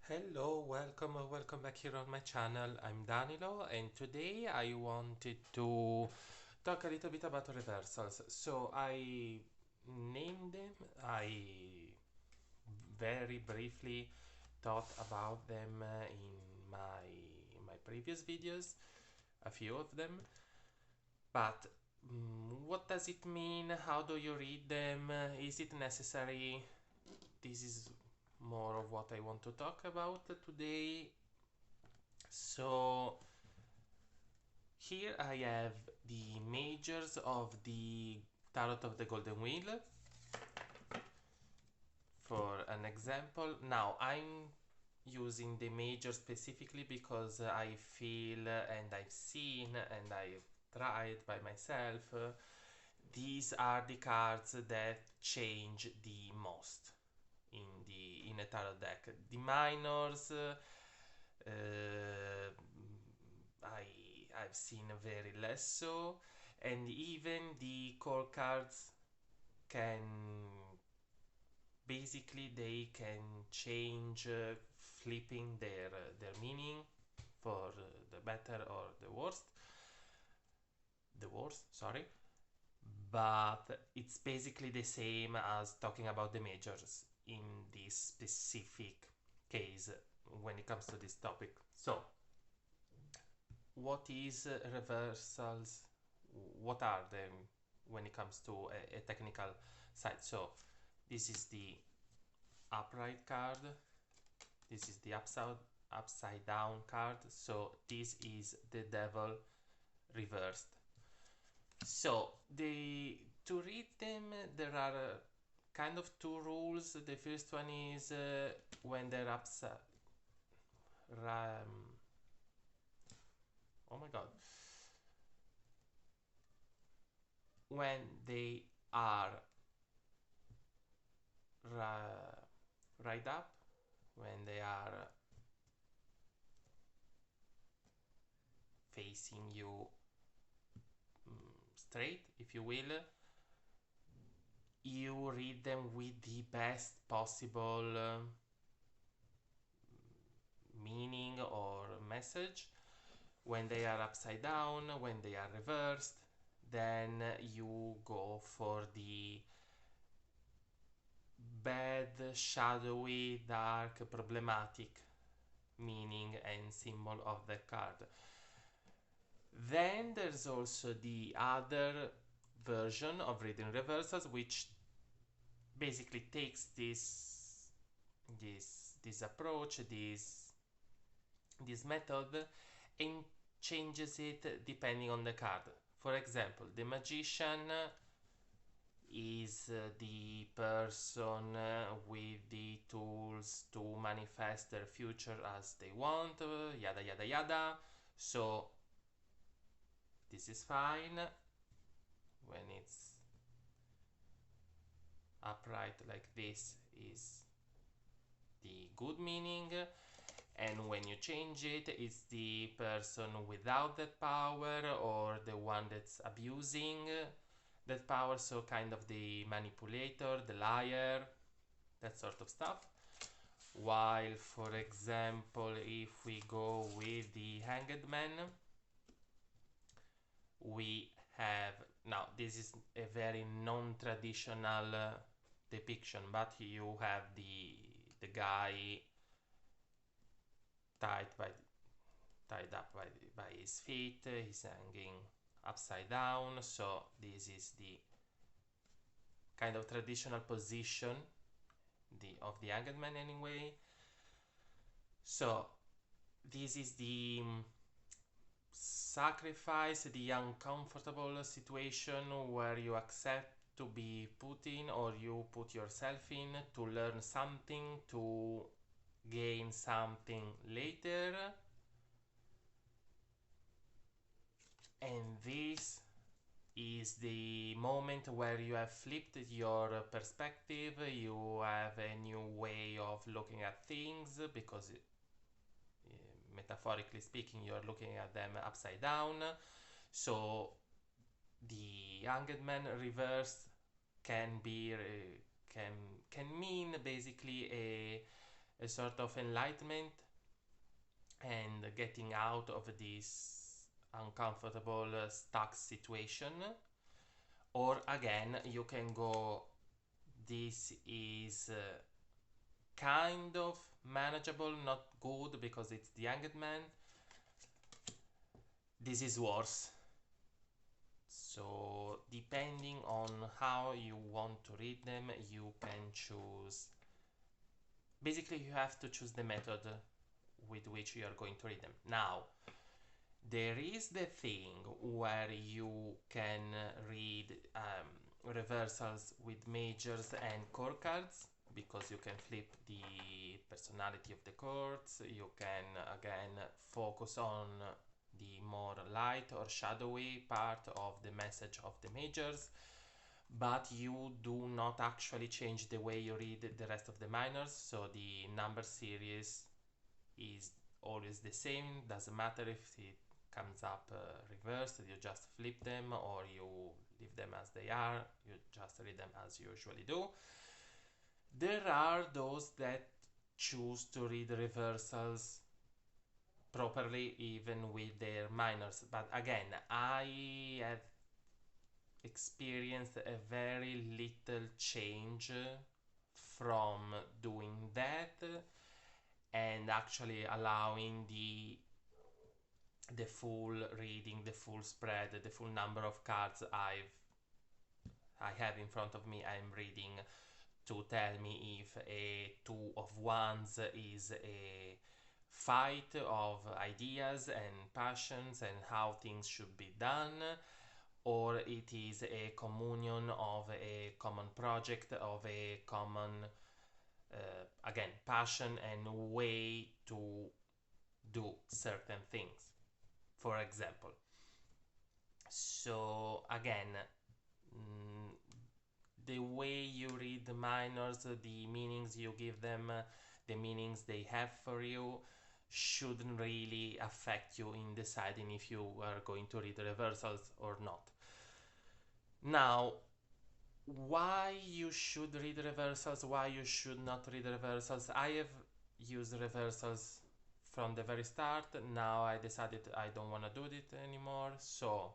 Hello, welcome or welcome back here on my channel. I'm Danilo and today I wanted to talk a little bit about reversals. So I named them, I very briefly thought about them in my previous videos, a few of them, but what does it mean? How do you read them? Is it necessary? This is more of what I want to talk about today. So here I have the majors of the Tarot of the Golden Wheel for an example. Now I'm using the major specifically because I feel and I've seen and I've tried by myself, these are the cards that change the most in a tarot deck. The minors, I I've seen very less so, and even the core cards can basically they can change, flipping their meaning for the better or the worst, sorry, but it's basically the same as talking about the majors in this specific case when it comes to this topic. So what is reversals? What are them when it comes to a technical side? So this is the upright card, this is the upside down card, so this is the devil reversed. So the to read them there are kind of two rules. The first one is when they're upside oh my god, when they are right up, when they are facing you straight, if you will, you read them with the best possible meaning or message. When they are upside down, when they are reversed, then you go for the bad, shadowy, dark, problematic meaning and symbol of the card. Then there's also the other version of reading reversals, which basically takes this approach, this method, and changes it depending on the card. For example, the magician is the person with the tools to manifest their future as they want, yada yada yada. So this is fine when it's upright like this, is the good meaning, and when you change it, it's the person without that power or the one that's abusing that power, so kind of the manipulator, the liar, that sort of stuff. While for example if we go with the Hanged Man, we have, now this is a very non-traditional depiction, but you have the guy tied by tied up by his feet, he's hanging upside down, so this is the kind of traditional position of the Hanged Man anyway. So this is the sacrifice, the uncomfortable situation where you accept to be put in, or you put yourself in, to learn something, to gain something later. And this is the moment where you have flipped your perspective, you have a new way of looking at things, because metaphorically speaking you're looking at them upside down. So the Hanged Man reversed can be can mean basically a sort of enlightenment and getting out of this uncomfortable stuck situation. Or again, you can go, this is kind of manageable, not good because it's the Hanged Man. This is worse. So depending on how you want to read them, you can choose. Basically, you have to choose the method with which you are going to read them. Now, there is the thing where you can read reversals with majors and core cards, because you can flip the personality of the chords. You can again focus on the more light or shadowy part of the message of the majors, but you do not actually change the way you read the rest of the minors. So the number series is always the same, doesn't matter if it comes up reversed, you just flip them or you leave them as they are, you just read them as you usually do. There are those that choose to read reversals properly even with their minors, but again, I have experienced a very little change from doing that and actually allowing the full reading, the full spread, the full number of cards I have in front of me. I'm reading to tell me if a two of wands is a fight of ideas and passions and how things should be done, or it is a communion of a common project, of a common again passion and way to do certain things, for example. So again, the way you read the minors, the meanings you give them, the meanings they have for you, shouldn't really affect you in deciding if you are going to read reversals or not. Now, why you should read reversals, why you should not read reversals? I have used reversals from the very start. Now I decided I don't want to do it anymore, so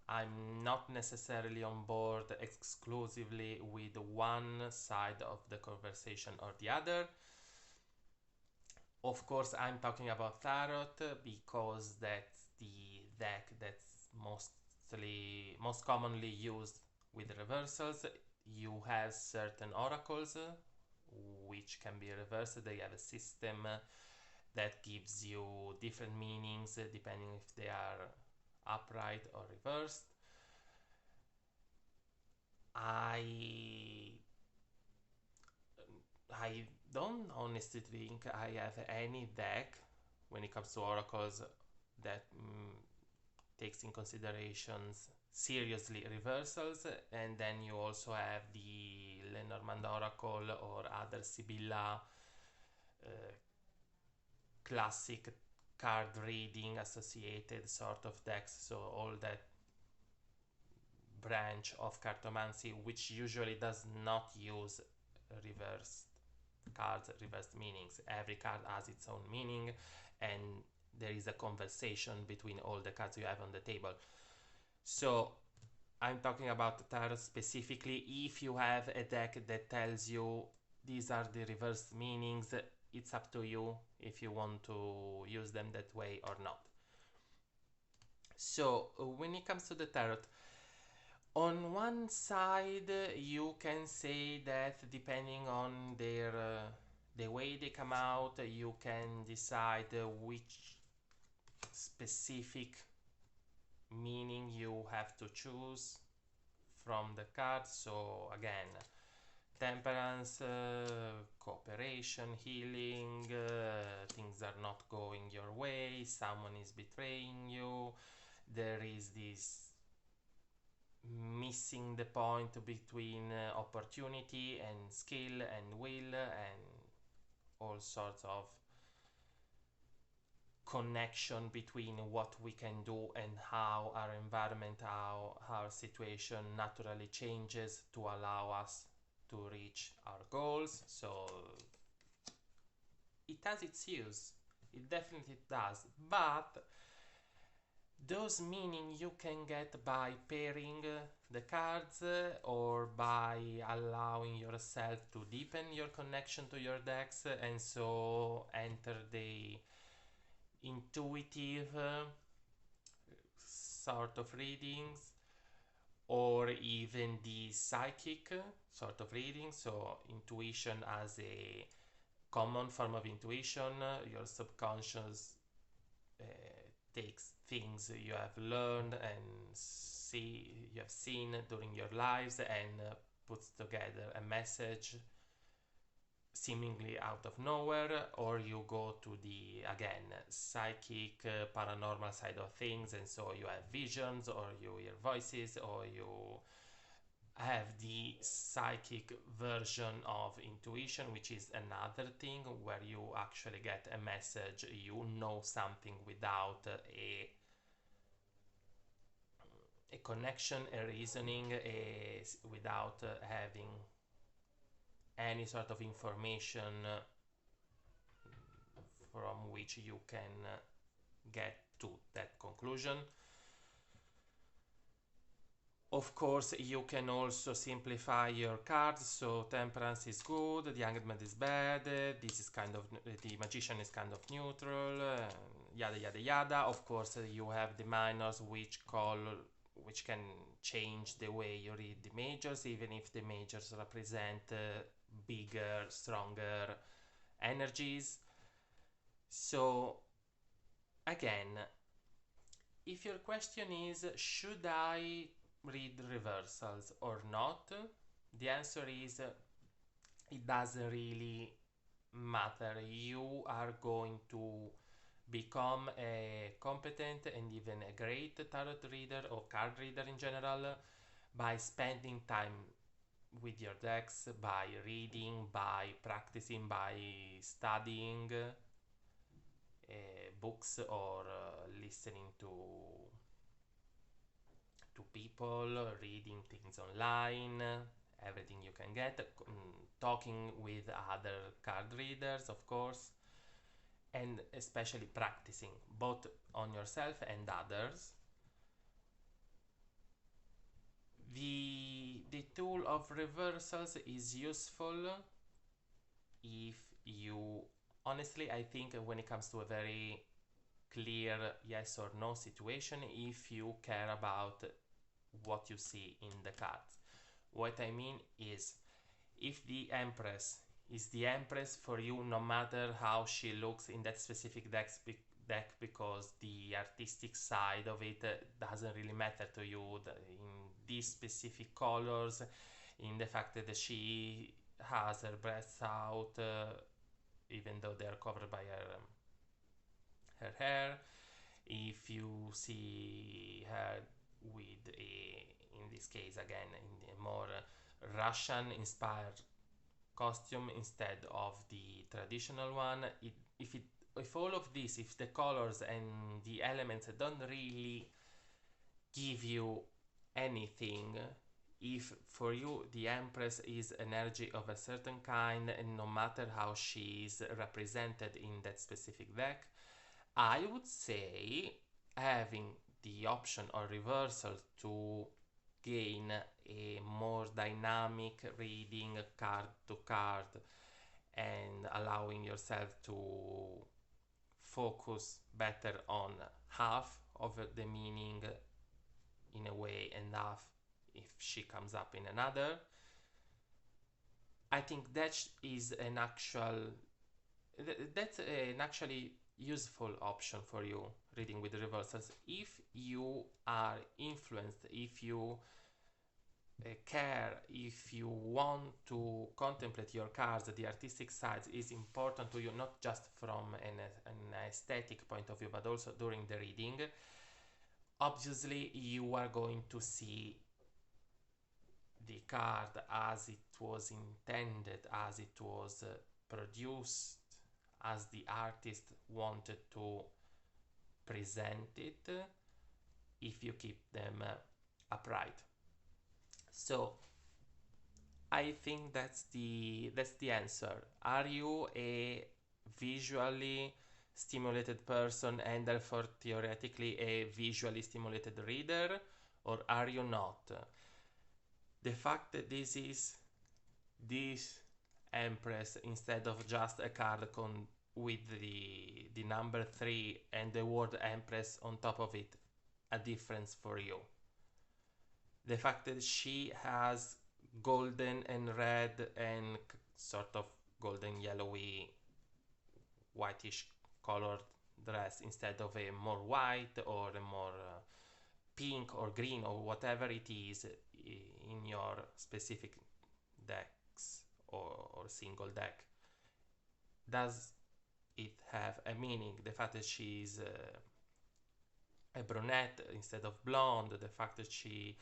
I'm not necessarily on board exclusively with one side of the conversation or the other. Of course, I'm talking about tarot because that's the deck that's most commonly used with reversals. You have certain oracles which can be reversed. They have a system that gives you different meanings depending if they are upright or reversed. I don't honestly think I have any deck when it comes to oracles that takes in considerations seriously reversals. And then you also have the Lenormand Oracle or other Sibylla classic card reading associated sort of decks, so all that branch of cartomancy which usually does not use reversed cards, reversed meanings. Every card has its own meaning and there is a conversation between all the cards you have on the table. So I'm talking about tarot specifically. If you have a deck that tells you these are the reversed meanings, it's up to you if you want to use them that way or not. So when it comes to the tarot, on one side you can say that depending on their the way they come out, you can decide which specific meaning you have to choose from the cards. So again, temperance, cooperation, healing, things are not going your way, someone is betraying you, there is this missing the point between opportunity and skill and will and all sorts of connection between what we can do and how our environment, how our situation naturally changes to allow us to reach our goals. So it has its use. It definitely does. But those meaning you can get by pairing the cards or by allowing yourself to deepen your connection to your decks and so enter the intuitive sort of readings or even the psychic sort of reading. So intuition as a common form of intuition, your subconscious uh, takes things you have learned and you have seen during your lives and puts together a message seemingly out of nowhere, or you go to the again psychic paranormal side of things and so you have visions or you hear voices or you have the psychic version of intuition, which is another thing where you actually get a message, you know something without a connection, a reasoning, without having any sort of information from which you can get to that conclusion. Of course, you can also simplify your cards. So temperance is good, the hangman is bad, this is kind of the magician is kind of neutral, yada yada yada. Of course, you have the minors which can change the way you read the majors, even if the majors represent bigger, stronger energies. So again, if your question is should I read reversals or not, the answer is it doesn't really matter. You are going to become a competent and even a great tarot reader or card reader in general by spending time with your decks, by reading, by practicing, by studying books or listening to people, reading things online, everything you can get, talking with other card readers, of course, and especially practicing both on yourself and others. The tool of reversals is useful if you honestly, I think when it comes to a very clear yes or no situation, if you care about what you see in the cards. What I mean is, if the Empress is the Empress for you, no matter how she looks in that specific deck, because the artistic side of it doesn't really matter to you, in these specific colors, in the fact that she has her breasts out, even though they are covered by her hair. If you see her with in this case again, in a more Russian inspired costume instead of the traditional one, if all of this, if the colors and the elements don't really give you anything, if for you the Empress is energy of a certain kind and no matter how she is represented in that specific deck, I would say having the option or reversal to gain a more dynamic reading card to card and allowing yourself to focus better on half of the meaning in a way and half if she comes up in another. I think that's an actually useful option for you reading with reversals if you are influenced, if you care, if you want to contemplate your cards, the artistic side is important to you, not just from an aesthetic point of view but also during the reading. Obviously you are going to see the card as it was intended, as it was produced, as the artist wanted to present it, if you keep them upright. So I think that's the answer. Are you a visually stimulated person and therefore theoretically a visually stimulated reader, or are you not? The fact that this Empress instead of just a card with the number 3 and the word Empress on top of it, a difference for you. The fact that she has golden and red and sort of golden yellowy whitish colored dress instead of a more white or a more pink or green or whatever it is in your specific decks or single deck. Does it have a meaning? The fact that she's a brunette instead of blonde, the fact that she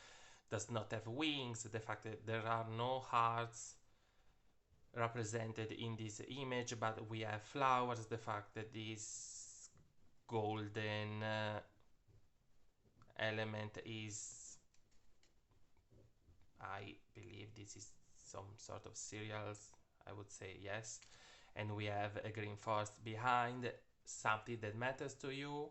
does not have wings, the fact that there are no hearts represented in this image but we have flowers, the fact that this golden element is, I believe this is some sort of cereals, I would say yes, and we have a green forest behind, something that matters to you.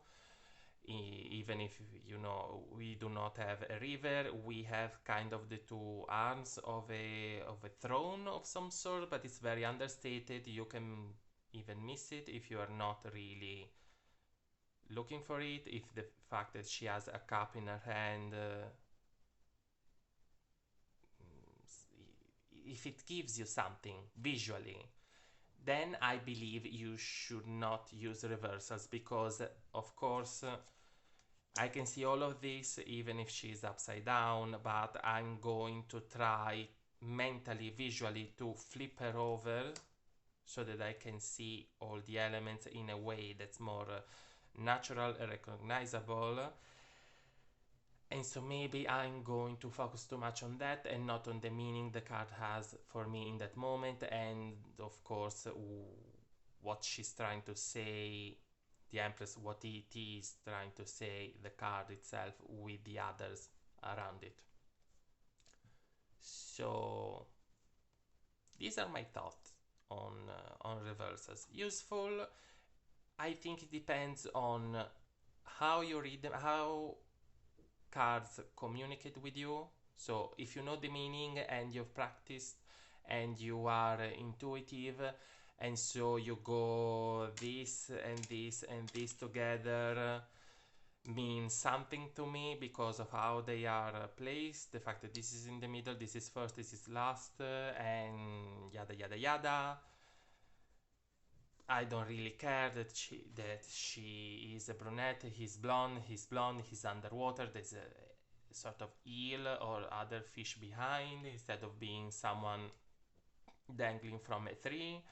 Even if you know we do not have a river, we have kind of the two arms of a throne of some sort, but it's very understated. You can even miss it if you are not really looking for it. If the fact that she has a cup in her hand, if it gives you something visually, then I believe you should not use reversals, because of course I can see all of this even if she's upside down, but I'm going to try mentally, visually to flip her over so that I can see all the elements in a way that's more natural and recognizable. And so maybe I'm going to focus too much on that and not on the meaning the card has for me in that moment, and of course what she's trying to say, the Empress, what it is trying to say, the card itself with the others around it. So these are my thoughts on reversals. Useful, I think it depends on how you read them, how cards communicate with you. So if you know the meaning and you've practiced and you are intuitive, and so you go this and this and this together means something to me because of how they are placed, the fact that this is in the middle, this is first, this is last, and yada yada yada. I don't really care that she is a brunette, he's blonde, he's underwater, there's a sort of eel or other fish behind instead of being someone dangling from a tree.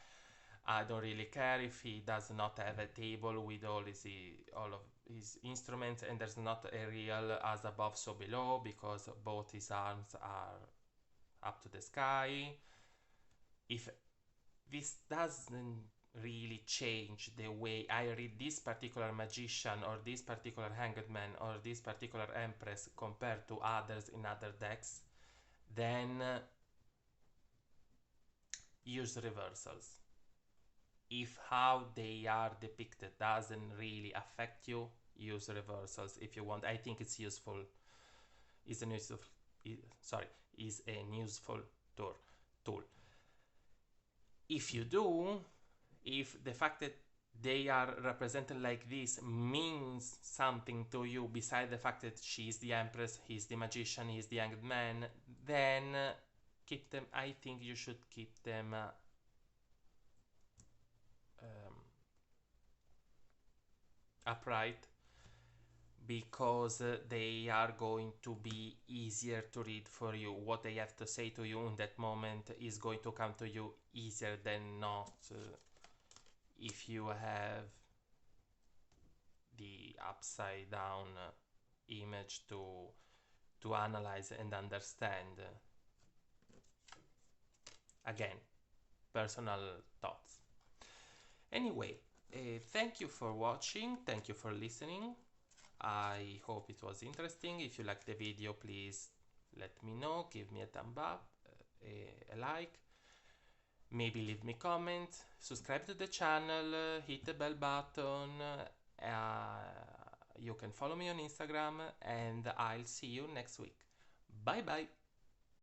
I don't really care if he does not have a table with all of his instruments and there's not a real as above so below, because both his arms are up to the sky. If this doesn't really change the way I read this particular magician or this particular hanged man or this particular empress compared to others in other decks, then use reversals. If how they are depicted doesn't really affect you, use reversals if you want. I think it's useful. Is an useful tool. If you do, if the fact that they are represented like this means something to you beside the fact that she's the empress, he's the magician, he's the hanged man, then keep them. I think you should keep them upright, because they are going to be easier to read for you. What they have to say to you in that moment is going to come to you easier than not if you have the upside down image to analyze and understand. Again, personal thoughts. Anyway, thank you for watching, thank you for listening. I hope it was interesting. If you like the video, please let me know, give me a thumb up, a like, Maybe leave me comment, subscribe to the channel, hit the bell button. You can follow me on Instagram, and I'll see you next week. Bye bye.